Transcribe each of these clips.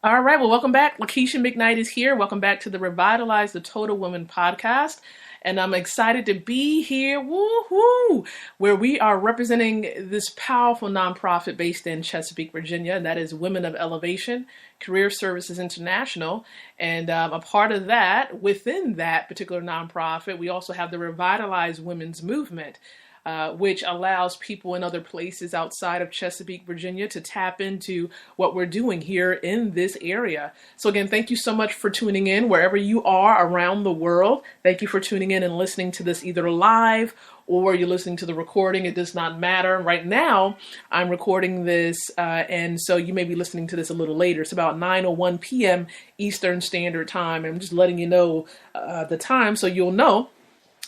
All right, well, welcome back. Lakeisha McKnight is here. Welcome back to the Revitalize the Total Woman podcast. And I'm excited to be here, woohoo, where we are representing this powerful nonprofit based in Chesapeake, Virginia, and that is Women of Elevation Career Services International. And a part of that, within that particular nonprofit, we also have the Revitalize Women's Movement. Which allows people in other places outside of Chesapeake, Virginia to tap into what we're doing here in this area. So again, thank you so much for tuning in wherever you are around the world. Thank you for tuning in and listening to this either live or you're listening to the recording. It does not matter. Right now, I'm recording this, and so you may be listening to this a little later. It's about 9:01 p.m. Eastern Standard Time. I'm just letting you know the time so you'll know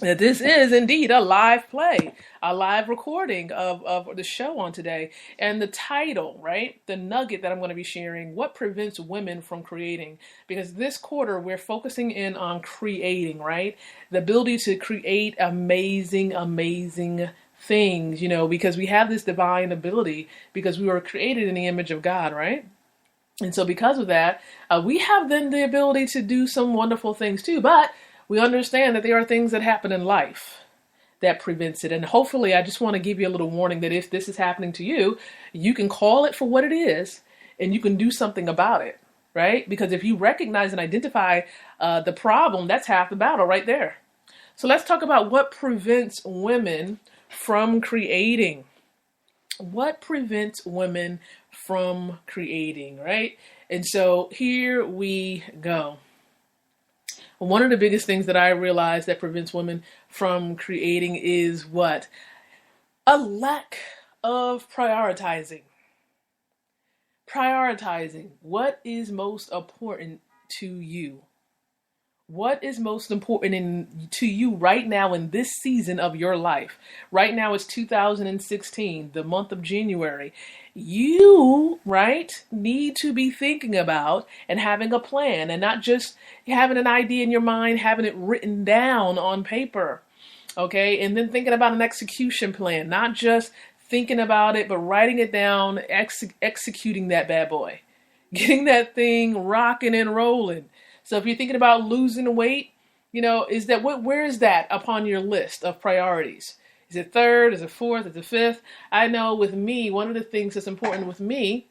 that this is indeed a live play, a live recording of the show on today. And the title, right, the nugget that I'm going to be sharing, what prevents women from creating? Because this quarter, we're focusing in on creating, right? The ability to create amazing, amazing things, because we have this divine ability, because we were created in the image of God, right? And so because of that, we have then the ability to do some wonderful things too, but we understand that there are things that happen in life that prevents it. And hopefully, I just want to give you a little warning that if this is happening to you, you can call it for what it is and you can do something about it, right? Because if you recognize and identify the problem, that's half the battle right there. So let's talk about what prevents women from creating. What prevents women from creating, right? And so here we go. One of the biggest things that I realize that prevents women from creating is what? A lack of prioritizing. Prioritizing. What is most important to you? What is most important to you right now in this season of your life? Right now it's 2016, the month of January. You, right, need to be thinking about and having a plan and not just having an idea in your mind, having it written down on paper, okay? And then thinking about an execution plan, not just thinking about it, but writing it down, executing that bad boy, getting that thing rocking and rolling. So if you're thinking about losing weight, where is that upon your list of priorities? Is it third? Is it fourth? Is it fifth? I know with me, one of the things that's important with me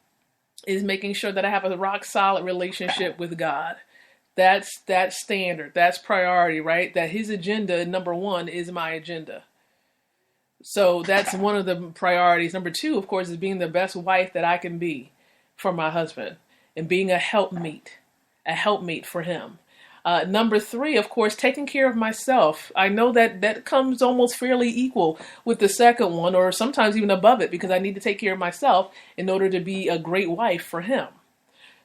is making sure that I have a rock solid relationship with God. That's standard. That's priority, right? That his agenda, number one, is my agenda. So that's one of the priorities. Number two, of course, is being the best wife that I can be for my husband and being a helpmate for him. Number three, of course, taking care of myself. I know that comes almost fairly equal with the second one, or sometimes even above it, because I need to take care of myself in order to be a great wife for him.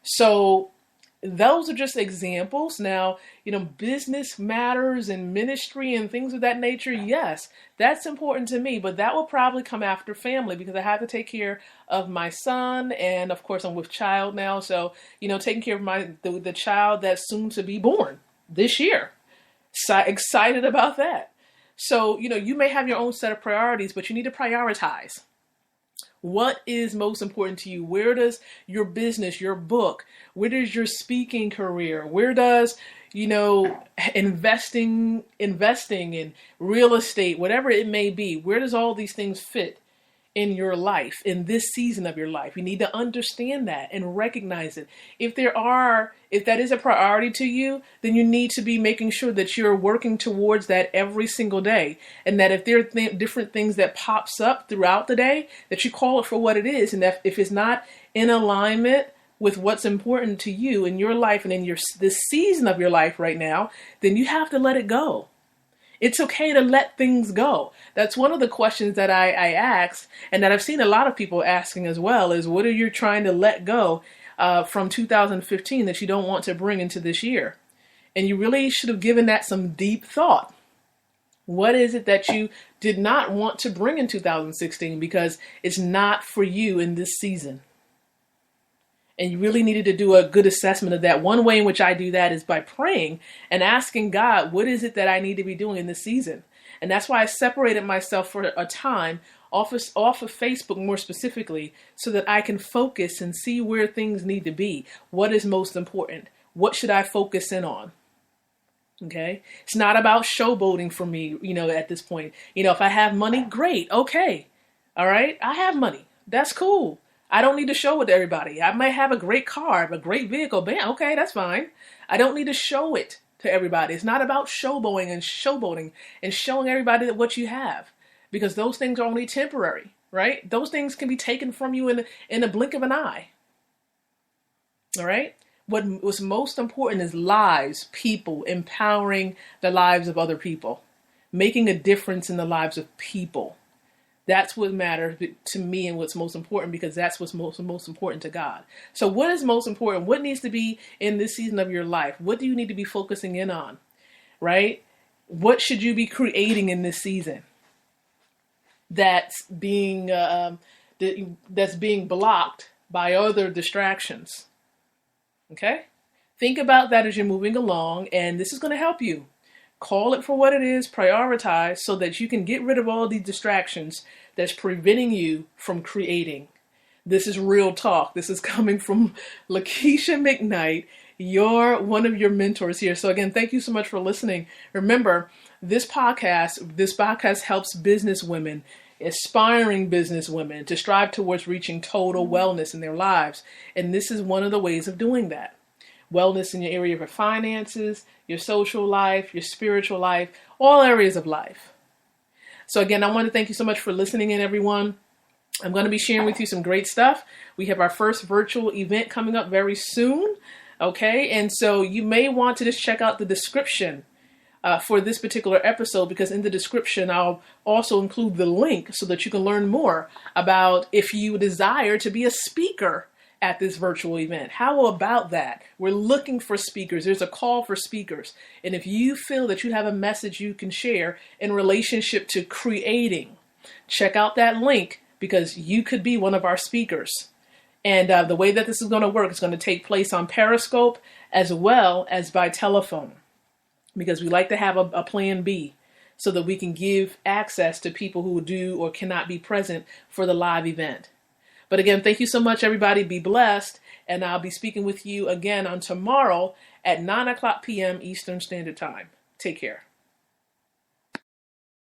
So those are just examples. Now, business matters and ministry and things of that nature. Yes, that's important to me, but that will probably come after family because I have to take care of my son. And of course, I'm with child now. So, taking care of the child that's soon to be born this year. Excited about that. So, you may have your own set of priorities, but you need to prioritize. What is most important to you? Where does your business, your book, where does your speaking career, where does, investing in real estate, whatever it may be, where does all these things fit in your life, in this season of your life? You need to understand that and recognize it. If that is a priority to you, then you need to be making sure that you're working towards that every single day. And that if there are different things that pops up throughout the day, that you call it for what it is. And that if it's not in alignment with what's important to you in your life and in this season of your life right now, then you have to let it go. It's okay to let things go. That's one of the questions that I asked, and that I've seen a lot of people asking as well, is what are you trying to let go from 2015 that you don't want to bring into this year? And you really should have given that some deep thought. What is it that you did not want to bring in 2016 because it's not for you in this season? And you really needed to do a good assessment of that. One way in which I do that is by praying and asking God, what is it that I need to be doing in this season? And that's why I separated myself for a time off of Facebook more specifically, so that I can focus and see where things need to be. What is most important? What should I focus in on? Okay. It's not about showboating for me, at this point. If I have money, great. Okay. All right. I have money. That's cool. I don't need to show it to everybody. I might have a great car, a great vehicle. Bam, okay, that's fine. I don't need to show it to everybody. It's not about showboating and showing everybody what you have, because those things are only temporary, right? Those things can be taken from you in a blink of an eye. All right? What's most important is lives, people, empowering the lives of other people, making a difference in the lives of people. That's what matters to me and what's most important, because that's what's most important to God. So what is most important? What needs to be in this season of your life? What do you need to be focusing in on, right? What should you be creating in this season that's being blocked by other distractions? Okay? Think about that as you're moving along, and this is going to help you. Call it for what it is, prioritize, so that you can get rid of all these distractions that's preventing you from creating. This is real talk. This is coming from Lakeisha McKnight, one of your mentors here. So again, thank you so much for listening. Remember, this podcast helps business women, aspiring business women, to strive towards reaching total wellness in their lives. And this is one of the ways of doing that. Wellness in your area of your finances, your social life, your spiritual life, all areas of life. So again, I want to thank you so much for listening in, everyone. I'm going to be sharing with you some great stuff. We have our first virtual event coming up very soon. Okay. And so you may want to just check out the description for this particular episode, because in the description, I'll also include the link so that you can learn more about if you desire to be a speaker at this virtual event. How about that? We're looking for speakers. There's a call for speakers. And if you feel that you have a message you can share in relationship to creating, check out that link, because you could be one of our speakers. And the way that this is going to work is going to take place on Periscope as well as by telephone, because we like to have a plan B so that we can give access to people who do or cannot be present for the live event. But again, thank you so much, everybody. Be blessed. And I'll be speaking with you again on tomorrow at 9 o'clock p.m. Eastern Standard Time. Take care.